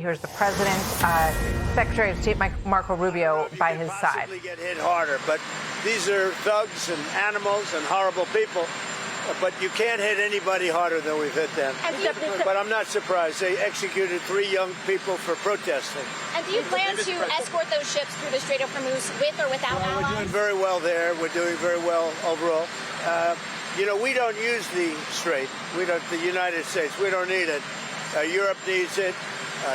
Here's the president, Secretary of State Marco Rubio by his side. Get hit harder, but these are thugs and animals and horrible people. But you can't hit anybody harder than we've hit them. But I'm not surprised. They executed 3 young people for protesting. And do you plan to escort those ships through the Strait of Hormuz with or without allies? We're doing very well there. We're doing very well overall. You know, we don't use the Strait. We don't. The United States. We don't need it. Europe needs it.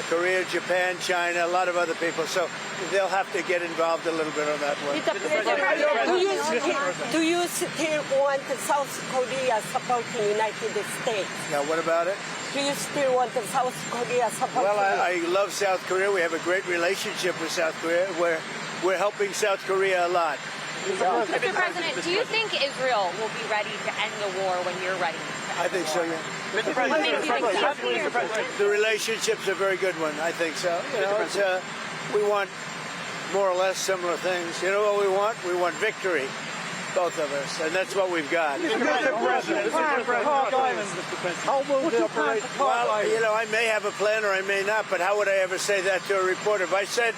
Korea, Japan, China, a lot of other people. So they'll have to get involved a little bit on that one. Do you still want South Korea supporting United States? Now, what about it? Do you still want South Korea supporting? Well, I love South Korea. We have a great relationship with South Korea. We're helping South Korea a lot. Mr. President, do you think Israel will be ready to end the war when you're ready? I think so, yeah. Mr. President, the relationship's a very good one. I think so. You know, we want more or less similar things. You know what we want? We want victory, both of us, and that's what we've got. Mr. President, how will the operation? Well, you know, I may have a plan or I may not, but how would I ever say that to a reporter? If I said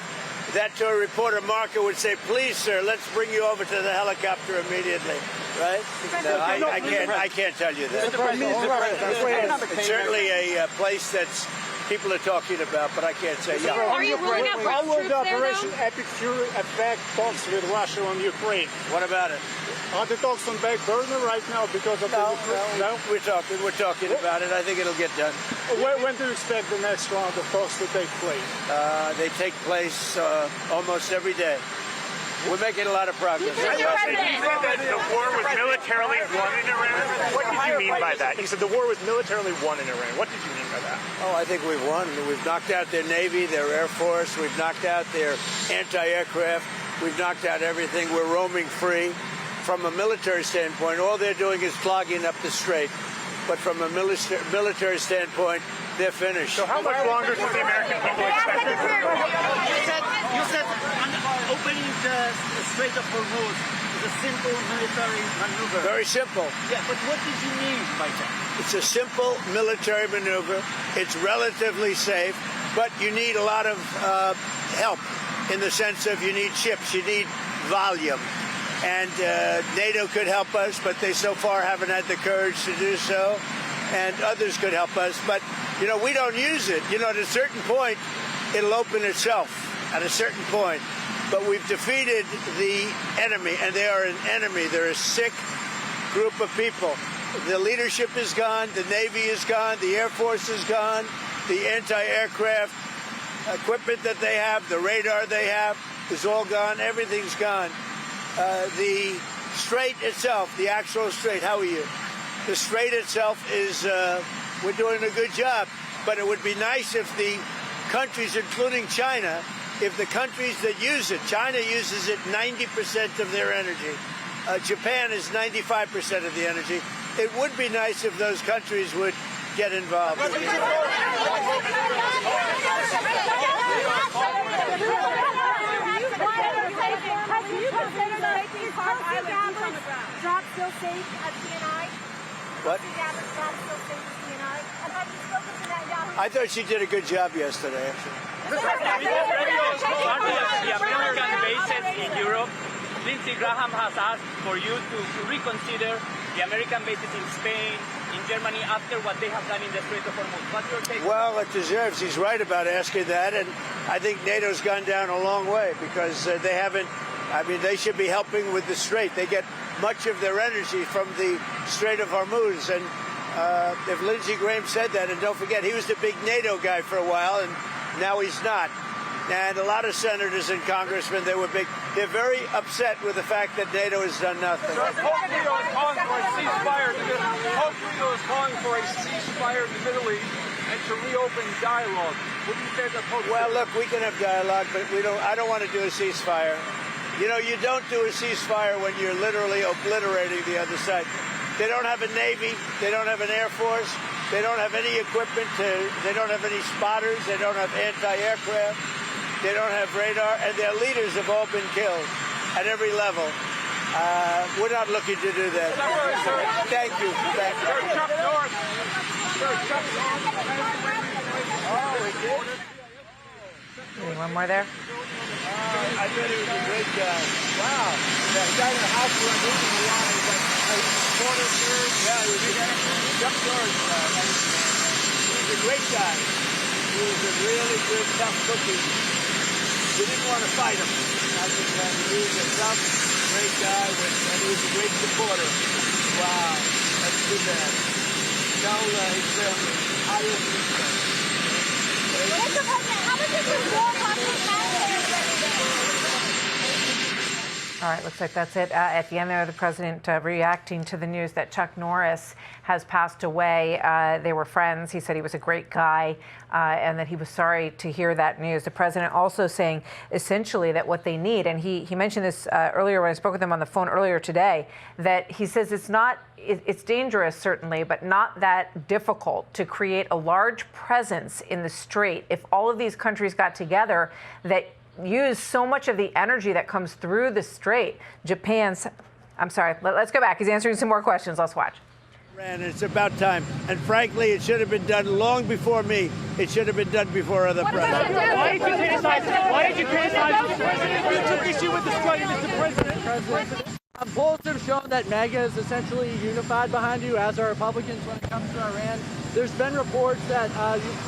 that to a reporter, Marco would say, "Please, sir, let's bring you over to the helicopter immediately." Right? No, I can't tell you that. It's certainly a place that's people are talking about, but I can't say. Yeah. Are you ruling out How will the Operation there, Epic Fury affect talks with Russia on Ukraine? What about it? Are the talks on back burner right now because of No, the we're talking about it. I think it'll get done. When do you expect the next round of talks to take place? They take place almost every day. We're making a lot of progress. You said that the war was militarily won in Iran. What did you mean by that? You said the war was militarily won in Iran. What did you mean by that? Oh, I think we've won. We've knocked out their Navy, their Air Force. We've knocked out their anti-aircraft. We've knocked out everything. We're roaming free. From a military standpoint, all they're doing is clogging up the strait. But from a military standpoint, they're finished. So how much longer should the American people expect? You said opening the Strait of Hormuz is a simple military maneuver. Very simple. Yeah, but what did you mean by that? It's a simple military maneuver. It's relatively safe, but you need a lot of help in the sense of you need ships, you need volume. And NATO could help us, but they so far haven't had the courage to do so. And others could help us, but, you know, we don't use it. You know, at a certain point, it'll open itself at a certain point. But we've defeated the enemy, and they are an enemy. They're a sick group of people. The leadership is gone. The Navy is gone. The Air Force is gone. The anti-aircraft equipment that they have, the radar they have, is all gone. Everything's gone. The strait itself, the actual strait, how are you? The strait itself is, we're doing a good job. But it would be nice if the countries, including China, if the countries that use it, China uses it 90% of their energy. Japan is 95% of the energy. It would be nice if those countries would get involved. Job still safe at CNI? What? Job still safe at CNI? And have you spoken to that? I thought she did a good job yesterday, actually. The American bases in Europe, Lindsey Graham has asked for you to reconsider the American bases in Spain, in Germany, after what they have done in the Strait of Hormuz. What's your take? Well, it deserves. He's right about asking that, and I think NATO's gone down a long way because they haven't. I mean, they should be helping with the Strait. They get much of their energy from the Strait of Hormuz, and if Lindsey Graham said that, and don't forget, he was the big NATO guy for a while, and now he's not. And a lot of senators and congressmen, they were big. They're very upset with the fact that NATO has done nothing. Pope Leo is calling for a ceasefire. Pope Leo is calling for a ceasefire in the Middle East and to reopen dialogue. What do you say to Pope? Well, look, we can have dialogue, but we don't. I don't want to do a ceasefire. You know, you don't do a ceasefire when you're literally obliterating the other side. They don't have a Navy. They don't have an Air Force. They don't have any equipment. They don't have any spotters. They don't have anti-aircraft. They don't have radar. And their leaders have all been killed at every level. We're not looking to do that. Thank you. Thank you. Chuck Norris. Chuck Norris. Oh, we did? Maybe one more there. I bet he was a great guy. Wow. Yeah, the guy in the house where I'm moving the line is like a supporter nerd. Yeah, he was Chuck Norris. He was a great guy. He was a really good, tough cookie. We didn't want to fight him. He was a tough, great guy, and he was a great supporter. Wow. That's too bad. Tell his family, I hope he's Mr. President, how much is this war costing taxpayers? All right, looks like that's it. At the end there, the president reacting to the news that Chuck Norris has passed away. They were friends. He said he was a great guy and that he was sorry to hear that news. The president also saying essentially that what they need, and he mentioned this earlier when I spoke with him on the phone earlier today, that he says it's dangerous, certainly, but not that difficult to create a large presence in the strait if all of these countries got together that use so much of the energy that comes through the strait. I'm sorry, let's go back. He's answering some more questions. Let's watch. And it's about time. And frankly, it should have been done long before me. It should have been done before other presidents. Why did you criticize the president? You took issue with the strait, Mr. President. Polls have shown that MAGA is essentially unified behind you, as are Republicans when it comes to Iran. There's been reports that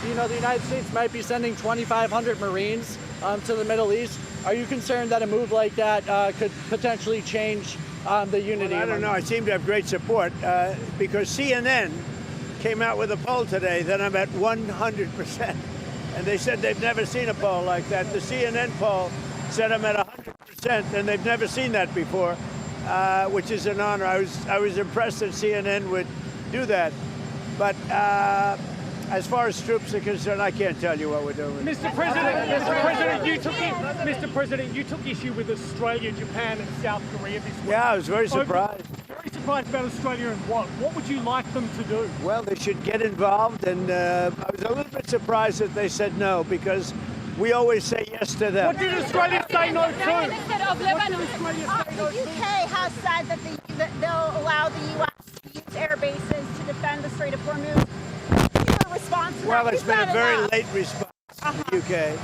the United States might be sending 2,500 Marines to the Middle East. Are you concerned that a move like that could potentially change the unity? Well, I don't know. I seem to have great support because CNN came out with a poll today that I'm at 100%. And they said they've never seen a poll like that. The CNN poll said I'm at 100%, and they've never seen that before. Which is an honor. I was impressed that CNN would do that. But as far as troops are concerned, I can't tell you what we're doing. Mr. President, you took issue with Australia, Japan, and South Korea this week. Yeah, I was very surprised. Very surprised about Australia and what? What would you like them to do? Well, they should get involved, and I was a little bit surprised that they said no, because we always say yes to them. What did Australia say no to? The UK has said that they'll allow the US to use air bases to defend the Strait of Hormuz. Your response to Well, that? it's been a very late response from the UK.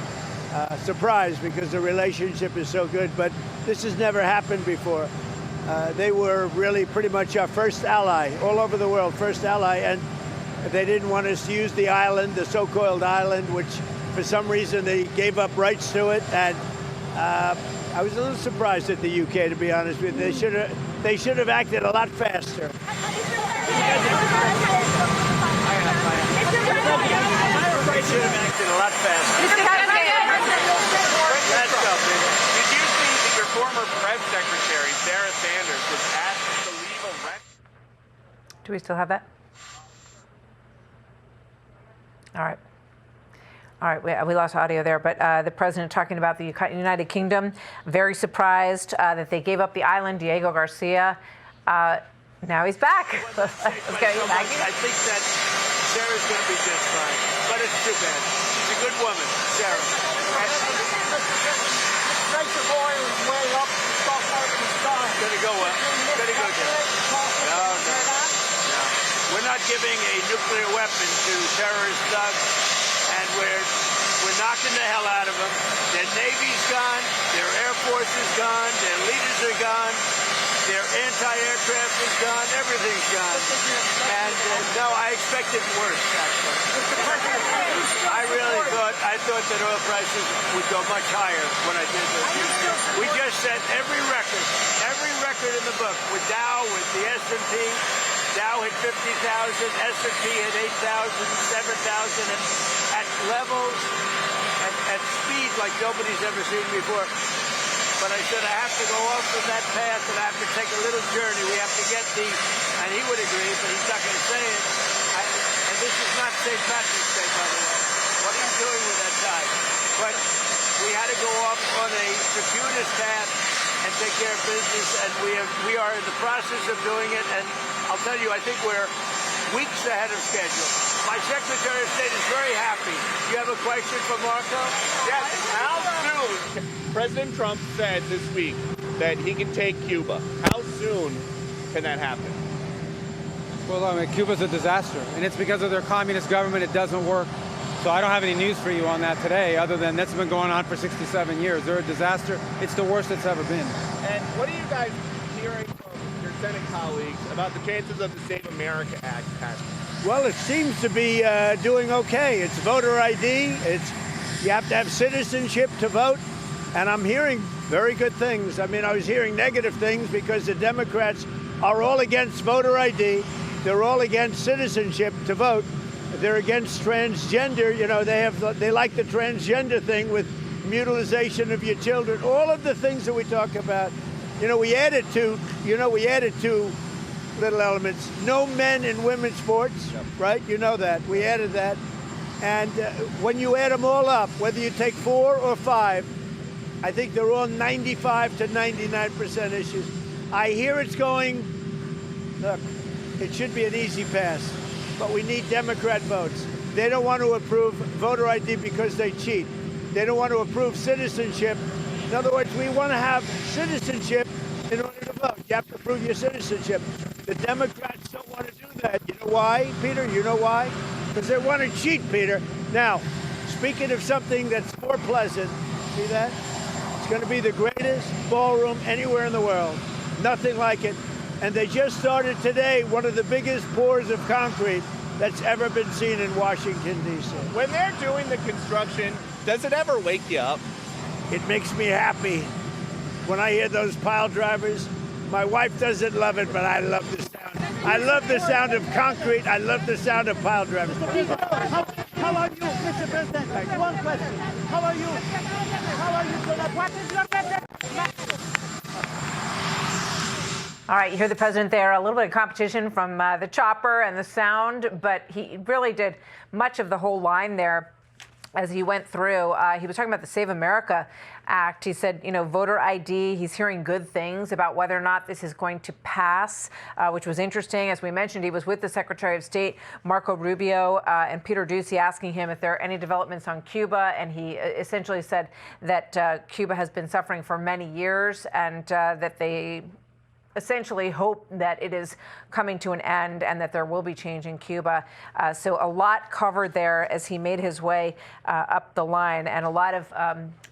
Surprised because the relationship is so good, but this has never happened before. They were really pretty much our first ally, all over the world, first ally, and they didn't want us to use the island, the so-called island, which for some reason they gave up rights to it, and I was a little surprised at the UK, to be honest with you. They should have acted a lot faster. They should have acted a lot faster. Let's go, Did you see that your former press secretary, Sarah Sanders, was asked to leave a record? Do we still have that? All right. All right, we lost audio there, but the president talking about the United Kingdom, very surprised that they gave up the island. Diego Garcia, now he's back. Let's go. I think that Sarah's going to be just fine, but it's too bad. She's a good woman, Sarah. The price of oil is way up. Stock market is down. Gonna go up. Gonna go down. No. We're not giving a nuclear weapon to terrorist thugs, and we're knocking the hell out of them. Their Navy's gone. Their Air Force is gone. Their leaders are gone. Their anti-aircraft is gone. Everything's gone. And no, I expected worse, actually. I thought that oil prices would go much higher when I did this. We just set every record in the book with Dow, with the S&P. Dow hit 50,000, S&P hit 8,000, 7,000 at levels, at speed like nobody's ever seen before. But I said, I have to go off of that path, and I have to take a little journey. We have to get and he would agree, but he's not going to say it. And this is not St. Patrick's Day, by the way. What are you doing with that tie? But we had to go off on a circuitous path and take care of business, and we are in the process of doing it. And I'll tell you, I think we're weeks ahead of schedule. My Secretary of State is very happy. You have a question for Marco? Yes. How soon? President Trump said this week that he can take Cuba. How soon can that happen? Well, I mean, Cuba's a disaster, and it's because of their communist government. It doesn't work. So I don't have any news for you on that today, other than that's been going on for 67 years. They're a disaster. It's the worst it's ever been. And what are you guys hearing from your Senate colleagues about the chances of the Save America Act passing? Well, it seems to be doing okay. It's voter ID. You have to have citizenship to vote. And I'm hearing very good things. I mean, I was hearing negative things because the Democrats are all against voter ID. They're all against citizenship to vote. They're against transgender. You know, they like the transgender thing with mutilization of your children. All of the things that we talk about. You know, we added two little elements. No men in women's sports, right? You know that. We added that. And when you add them all up, whether you take 4 or 5, I think they're all 95 to 99% issues. I hear it's going, look, it should be an easy pass, but we need Democrat votes. They don't want to approve voter ID because they cheat. They don't want to approve citizenship. In other words, we want to have citizenship in order to vote. You have to prove your citizenship. The Democrats don't want to do that. You know why, Peter? You know why? Because they want to cheat, Peter. Now, speaking of something that's more pleasant, see that? It's going to be the greatest ballroom anywhere in the world. Nothing like it. And they just started today one of the biggest pours of concrete that's ever been seen in Washington, D.C. When they're doing the construction, does it ever wake you up? It makes me happy when I hear those pile drivers. My wife doesn't love it, but I love the sound. I love the sound of concrete. I love the sound of pile drivers. How are you, Mr. President? One question. How are you? What is your message? All right, you hear the president there, a little bit of competition from the chopper and the sound, but he really did much of the whole line there as he went through. He was talking about the Save America Act. He said, you know, voter ID, he's hearing good things about whether or not this is going to pass, which was interesting. As we mentioned, he was with the Secretary of State, Marco Rubio, and Peter Doocy, asking him if there are any developments on Cuba. And he essentially said that Cuba has been suffering for many years and that they essentially hope that it is coming to an end and that there will be change in Cuba. So a lot covered there as he made his way up the line, and a lot of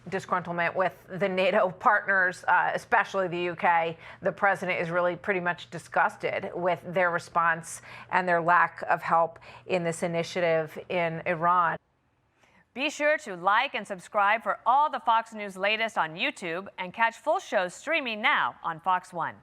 disgruntlement with the NATO partners, especially the UK. The president is really pretty much disgusted with their response and their lack of help in this initiative in Iran. Be sure to like and subscribe for all the Fox News latest on YouTube and catch full shows streaming now on Fox One.